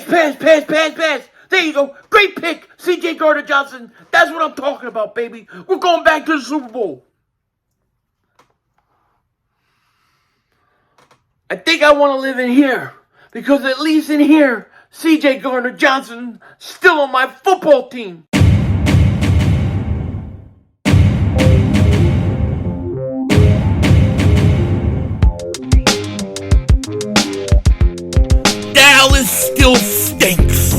Pass. There you go. Great pick, Cjgj Gardner-Johnson. That's what I'm talking about, baby. We're going back to the Super Bowl. I think I want to live in here because at least in here, Cjgj Gardner-Johnson still on my football team. Dallas still stinks.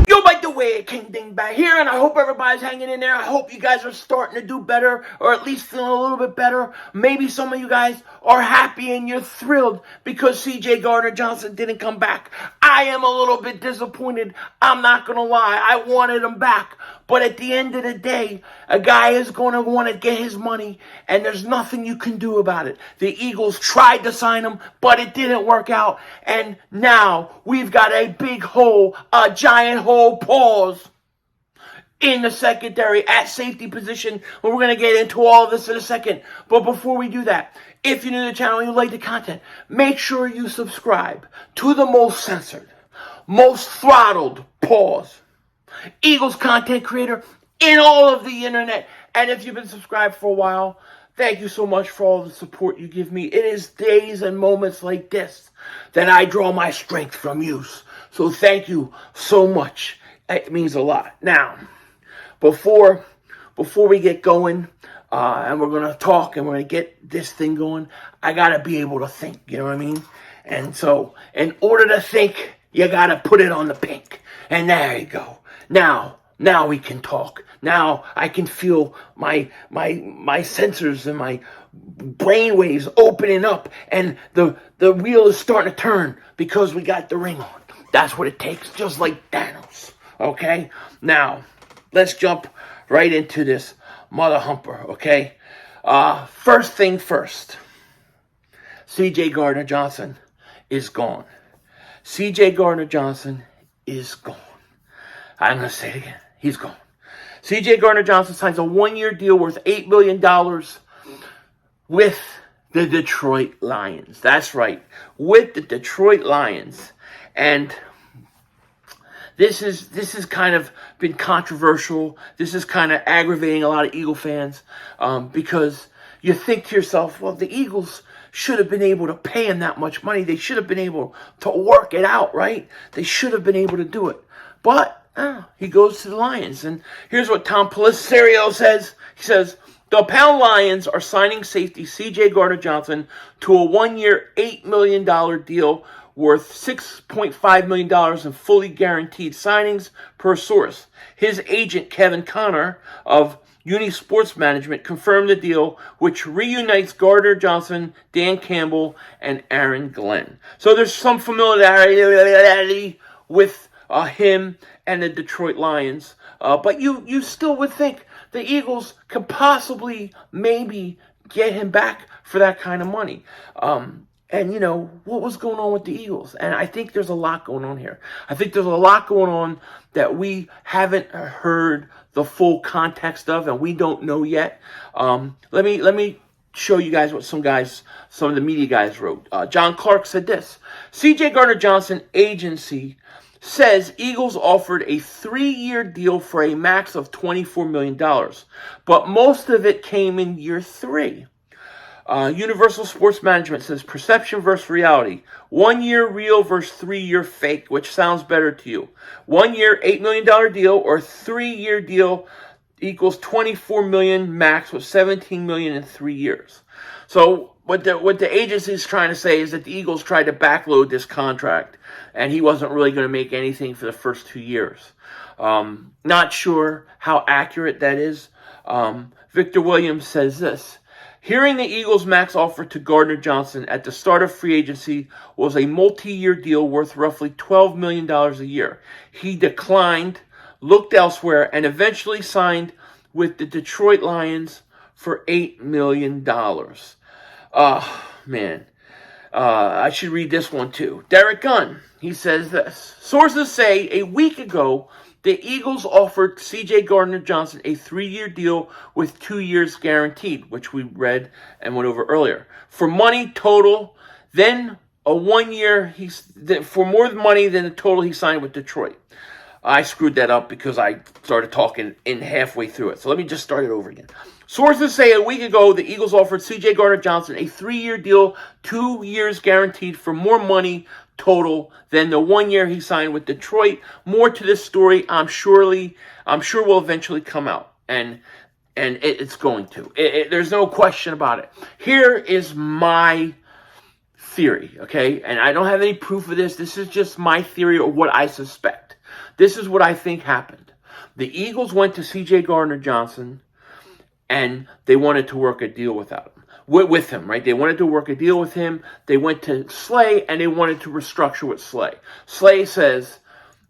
Yo, by the way, King Dingbat here, and I hope everybody's hanging in there. I hope you guys are starting to do better, or at least feeling a little bit better. Maybe some of you guys are happy and you're thrilled because Cjgj Gardner-Johnson didn't come back. I am a little bit disappointed. I'm not going to lie. I wanted him back. But at the end of the day, a guy is going to want to get his money, and there's nothing you can do about it. The Eagles tried to sign him, but it didn't work out. And now we've got a big hole, a giant hole, pause, in the secondary at safety position. And we're going to get into all of this in a second. But before we do that, if you're new to the channel and you like the content, make sure you subscribe to the most censored, most throttled, pause, Eagles content creator in all of the internet. And if you've been subscribed for a while, thank you so much for all the support you give me. It is days and moments like this that I draw my strength from you. So thank you so much. It means a lot. Now, before we get going, and we're going to talk and we're going to get this thing going, I got to be able to think, you know what I mean? And so, in order to think, you got to put it on the pink. And there you go. Now we can talk. Now I can feel my sensors and my brain waves opening up, and the wheel is starting to turn because we got the ring on. That's what it takes, just like Thanos. Okay? Now, let's jump right into this mother humper, okay? First thing first. Cjgj Gardner-Johnson is gone. Cjgj Gardner-Johnson is gone. I'm going to say it again. He's gone. Cjgj Gardner-Johnson signs a one-year deal worth $8 million with the Detroit Lions. That's right. With the Detroit Lions. And this is kind of been controversial. This is kind of aggravating a lot of Eagle fans because you think to yourself, well, the Eagles should have been able to pay him that much money. They should have been able to work it out, right? They should have been able to do it. But he goes to the Lions. And here's what Tom Pelissero says. He says, the Pound Lions are signing safety Cjgj Gardner-Johnson to a one-year, $8 million deal worth $6.5 million in fully guaranteed signings per source. His agent, Kevin Connor of Uni Sports Management, confirmed the deal, which reunites Gardner-Johnson, Dan Campbell, and Aaron Glenn. So there's some familiarity with him and the Detroit Lions. But you still would think the Eagles could possibly maybe get him back for that kind of money. And, you know, what was going on with the Eagles? And I think there's a lot going on here. I think there's a lot going on that we haven't heard the full context of, and we don't know yet. Let me show you guys what some of the media guys wrote. John Clark said this: Cjgj Gardner-Johnson agency says Eagles offered a 3-year deal for a max of $24 million, but most of it came in year 3. Universal Sports Management says perception versus reality. 1 year real versus 3-year fake. Which sounds better to you? 1 year, $8 million deal, or 3-year deal equals $24 million max with $17 million in 3 years. So what the agency is trying to say is that the Eagles tried to backload this contract, and he wasn't really going to make anything for the first 2 years. Not sure how accurate that is. Victor Williams says this: hearing the Eagles' max offer to Gardner-Johnson at the start of free agency was a multi-year deal worth roughly $12 million a year. He declined, looked elsewhere, and eventually signed with the Detroit Lions for $8 million. Man. I should read this one too. Derek Gunn, he says this: sources say a week ago, the Eagles offered Cjgj Gardner-Johnson a 3-year deal with 2 years guaranteed, which we read and went over earlier, for money total then a 1 year for more money than the total he signed with Detroit. I screwed that up because I started talking in halfway through it. So let me just start it over again. Sources say a week ago the Eagles offered Cjgj Gardner-Johnson a 3-year deal, 2 years guaranteed for more money total than the 1 year he signed with Detroit. More to this story, I'm sure will eventually come out, and it's going to. There's no question about it. Here is my theory, okay? And I don't have any proof of this. This is just my theory or what I suspect. This is what I think happened. The Eagles went to Cjgj Gardner-Johnson, and they wanted to work a deal with him, right? They wanted to work a deal with him. They went to Slay, and they wanted to restructure with Slay. Slay says,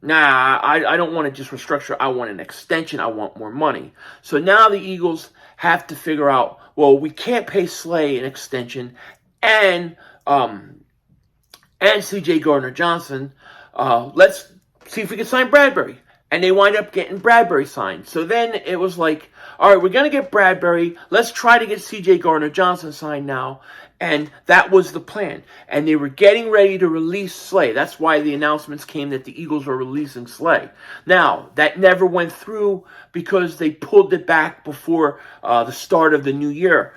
nah, I don't want to just restructure. I want an extension. I want more money. So now the Eagles have to figure out, well, we can't pay Slay an extension and Cjgj Gardner-Johnson. Let's see if we can sign Bradbury. And they wind up getting Bradbury signed. So then it was like, all right, we're going to get Bradbury. Let's try to get Cjgj Gardner-Johnson signed now. And that was the plan. And they were getting ready to release Slay. That's why the announcements came that the Eagles were releasing Slay. Now, that never went through because they pulled it back before the start of the new year.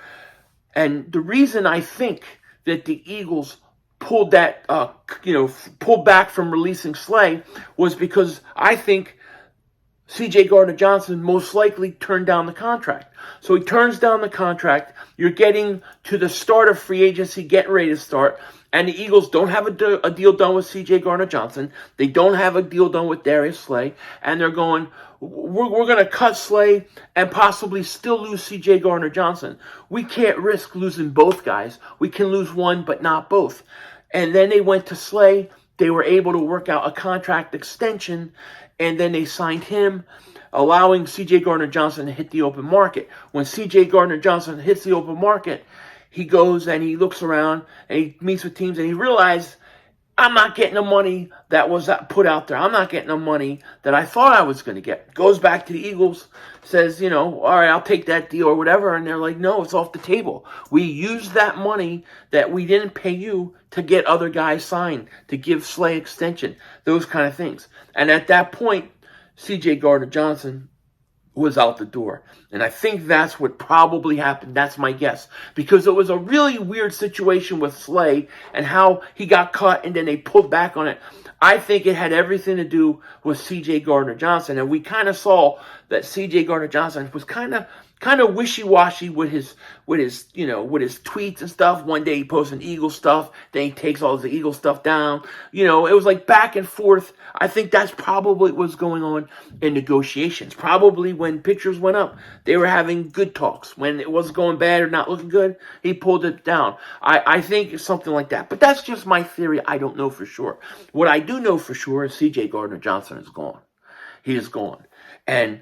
And the reason I think that the Eagles pulled that, pulled back from releasing Slay was because I think Cjgj Gardner-Johnson most likely turned down the contract. So he turns down the contract. You're getting to the start of free agency, getting ready to start, and the Eagles don't have a deal done with Cjgj Gardner-Johnson. They don't have a deal done with Darius Slay, and they're going, we're going to cut Slay and possibly still lose Cjgj Gardner-Johnson. We can't risk losing both guys. We can lose one, but not both. And then they went to Slay. They were able to work out a contract extension, and then they signed him, allowing Cjgj Gardner-Johnson to hit the open market. When Cjgj Gardner-Johnson hits the open market, he goes and he looks around and he meets with teams and he realized, I'm not getting the money that was put out there. I'm not getting the money that I thought I was going to get. Goes back to the Eagles, says, all right, I'll take that deal or whatever. And they're like, no, it's off the table. We used that money that we didn't pay you to get other guys signed, to give Slay extension, those kind of things. And at that point, Cjgj Gardner-Johnson was out the door. And I think that's what probably happened. That's my guess. Because it was a really weird situation with Slay and how he got cut and then they pulled back on it. I think it had everything to do with Cjgj Gardner-Johnson. And we kind of saw that Cjgj Gardner-Johnson was kind of wishy-washy with his tweets and stuff. One day he posts Eagle stuff, then he takes all the Eagle stuff down. It was like back and forth. I think that's probably what was going on in negotiations. Probably when pictures went up, they were having good talks. When it was going bad or not looking good, he pulled it down. I think it's something like that. But that's just my theory. I don't know for sure. What I do know for sure is Cjgj Gardner-Johnson is gone. He is gone. And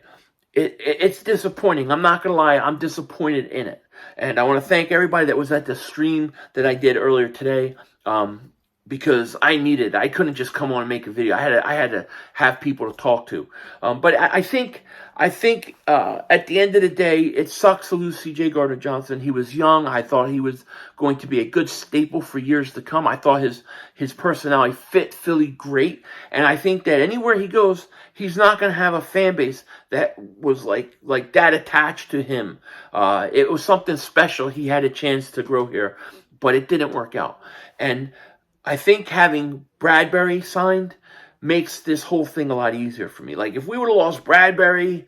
it's disappointing. I'm not going to lie. I'm disappointed in it. And I want to thank everybody that was at the stream that I did earlier today, because I couldn't just come on and make a video. I had to have people to talk to. But I think at the end of the day, it sucks to lose Cjgj Gardner-Johnson. He was young. I thought he was going to be a good staple for years to come. I thought his personality fit Philly great. And I think that anywhere he goes, he's not going to have a fan base that was like that attached to him. It was something special. He had a chance to grow here, but it didn't work out. And I think having Bradbury signed makes this whole thing a lot easier for me. Like, if we would have lost Bradbury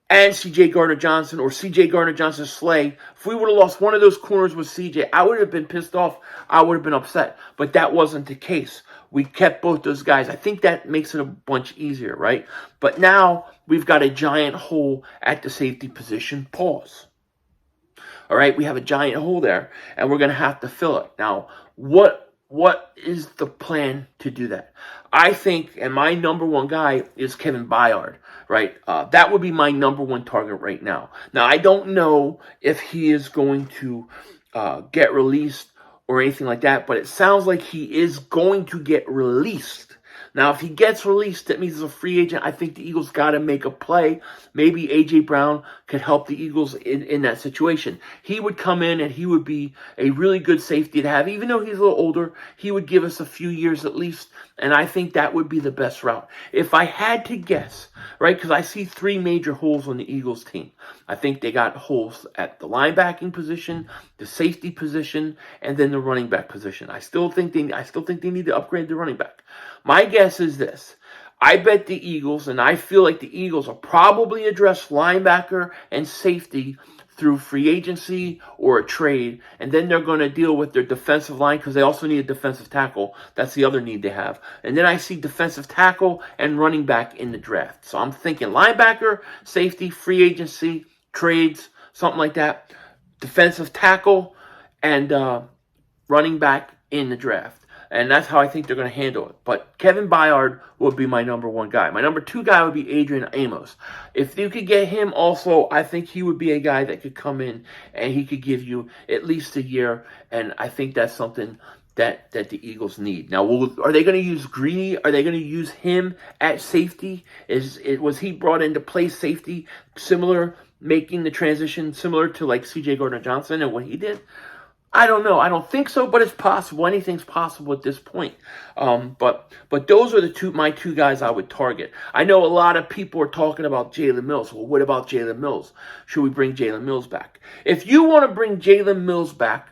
and Cjgj Gardner-Johnson, or Cjgj Gardner-Johnson Slay, if we would have lost one of those corners with Cjgj, I would have been pissed off. I would have been upset. But that wasn't the case. We kept both those guys. I think that makes it a bunch easier, right? But now we've got a giant hole at the safety position. Pause. All right, we have a giant hole there, and we're going to have to fill it. Now, what is the plan to do that? I think, and my number one guy is Kevin Byard, right? That would be my number one target right now. Now, I don't know if he is going to get released or anything like that, but it sounds like he is going to get released. Now, if he gets released, that means he's a free agent. I think the Eagles got to make a play. Maybe A.J. Brown could help the Eagles in that situation. He would come in and he would be a really good safety to have. Even though he's a little older, he would give us a few years at least, and I think that would be the best route. If I had to guess, right, because I see three major holes on the Eagles team. I think they got holes at the linebacking position, the safety position, and then the running back position. I still think they need to upgrade the running back. My guess is this. I bet the Eagles, and I feel like the Eagles will probably address linebacker and safety through free agency or a trade, and then they're going to deal with their defensive line because they also need a defensive tackle. That's the other need they have. And then I see defensive tackle and running back in the draft. So I'm thinking linebacker, safety, free agency, trades, something like that. Defensive tackle and running back in the draft. And that's how I think they're going to handle it. But Kevin Byard would be my number one guy. My number two guy would be Adrian Amos. If you could get him also, I think he would be a guy that could come in and he could give you at least a year. And I think that's something that the Eagles need. Now, are they going to use Greedy? Are they going to use him at safety? Was he brought in to play safety, making the transition similar to like Cjgj Gardner-Johnson and what he did? I don't know. I don't think so, but it's possible. Anything's possible at this point. But those are my two guys I would target. I know a lot of people are talking about Jalen Mills. Well, what about Jalen Mills? Should we bring Jalen Mills back? If you want to bring Jalen Mills back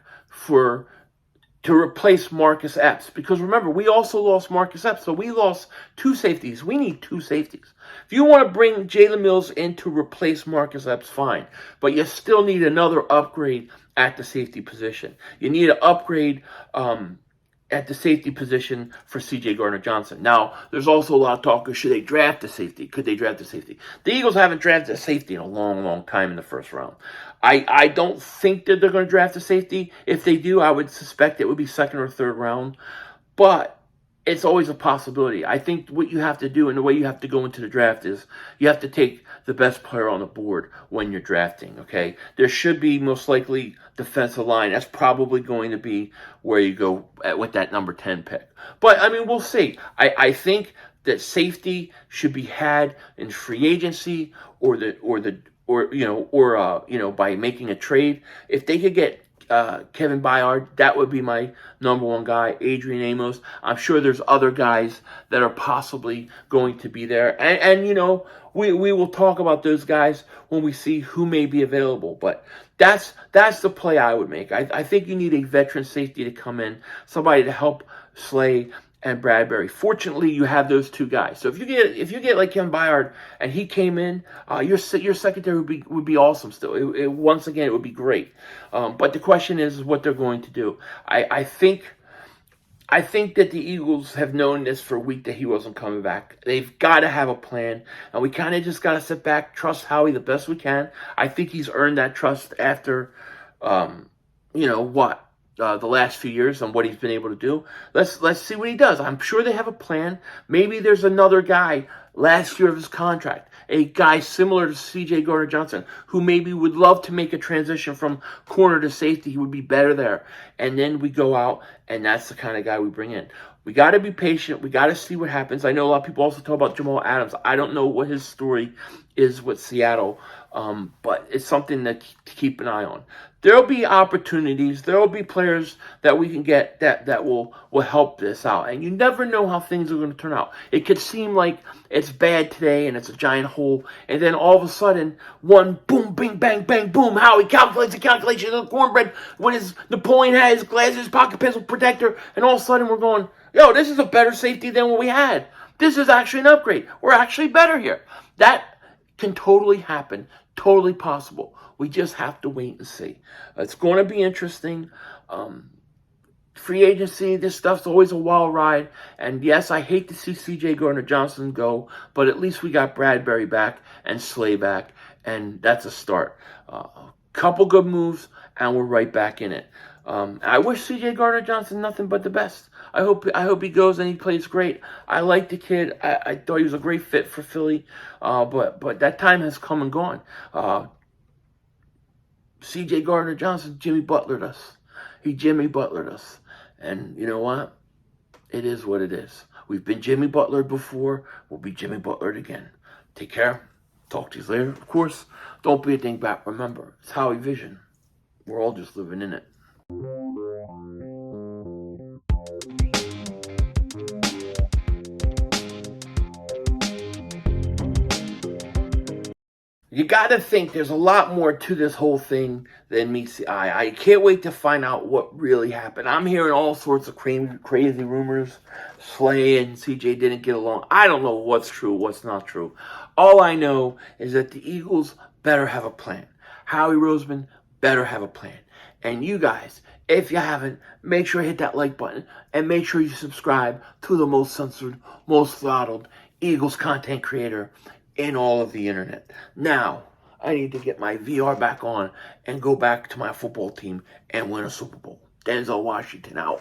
to replace Marcus Epps, because remember, we also lost Marcus Epps, so we lost two safeties. We need two safeties. If you want to bring Jalen Mills in to replace Marcus Epps, fine. But you still need another upgrade at the safety position. You need an upgrade at the safety position for Cjgj Gardner-Johnson. Now, there's also a lot of talk of should they draft a safety? Could they draft a safety? The Eagles haven't drafted a safety in a long, long time in the first round. I don't think that they're going to draft a safety. If they do, I would suspect it would be second or third round. But it's always a possibility. I think what you have to do and the way you have to go into the draft is you have to take the best player on the board when you're drafting, okay? There should be most likely defensive line. That's probably going to be where you go with that number 10 pick. But, I mean, we'll see. I think that safety should be had in free agency or by making a trade. If they could get Kevin Byard, that would be my number one guy. Adrian Amos. I'm sure there's other guys that are possibly going to be there. And we will talk about those guys when we see who may be available. But that's the play I would make. I think you need a veteran safety to come in, somebody to help Slay and Bradbury. Fortunately, you have those two guys. So if you get like Kevin Byard and he came in, your secondary would be awesome. Still, once again, it would be great. But the question is what they're going to do. I think that the Eagles have known this for a week that he wasn't coming back. They've got to have a plan, and we kind of just got to sit back, trust Howie the best we can. I think he's earned that trust after, the last few years and what he's been able to do. Let's see what he does. I'm sure they have a plan. Maybe there's another guy last year of his contract, a guy similar to Cjgj Gardner-Johnson, who maybe would love to make a transition from corner to safety. He would be better there. And then we go out, and that's the kind of guy we bring in. We got to be patient. We got to see what happens. I know a lot of people also talk about Jamal Adams. I don't know what his story is with Seattle, but it's something to keep an eye on. There'll be opportunities. There'll be players that we can get that will help this out. And you never know how things are going to turn out. It could seem like it's bad today and it's a giant hole. And then all of a sudden, one boom, bing, bang, bang, boom. How he calculates the calculation of the cornbread when his Napoleon had his glasses, pocket pencil protector. And all of a sudden we're going, yo, this is a better safety than what we had. This is actually an upgrade. We're actually better here. That can totally happen. Totally possible. We just have to wait and see. It's going to be interesting. Free agency, this stuff's always a wild ride. And yes, I hate to see Cjgj Gardner-Johnson go, but at least we got Bradbury back and Slay back, and that's a start. A couple good moves, and we're right back in it. I wish Cjgj Gardner-Johnson nothing but the best. I hope he goes and he plays great. I like the kid. I thought he was a great fit for Philly, but that time has come and gone. Cjgj Gardner-Johnson, Jimmy Butlered us. He Jimmy Butlered us. And you know what? It is what it is. We've been Jimmy Butlered before. We'll be Jimmy Butlered again. Take care. Talk to you later. Of course, don't be a dingbat. Remember, it's Howie Vision. We're all just living in it. You gotta think there's a lot more to this whole thing than meets the eye. I can't wait to find out what really happened. I'm hearing all sorts of crazy rumors. Slay and Cjgj didn't get along. I don't know what's true, what's not true. All I know is that the Eagles better have a plan. Howie Roseman better have a plan. And you guys, if you haven't, make sure you hit that like button and make sure you subscribe to the most censored, most throttled Eagles content creator in all of the internet. Now, I need to get my VR back on and go back to my football team and win a Super Bowl. Denzel Washington out.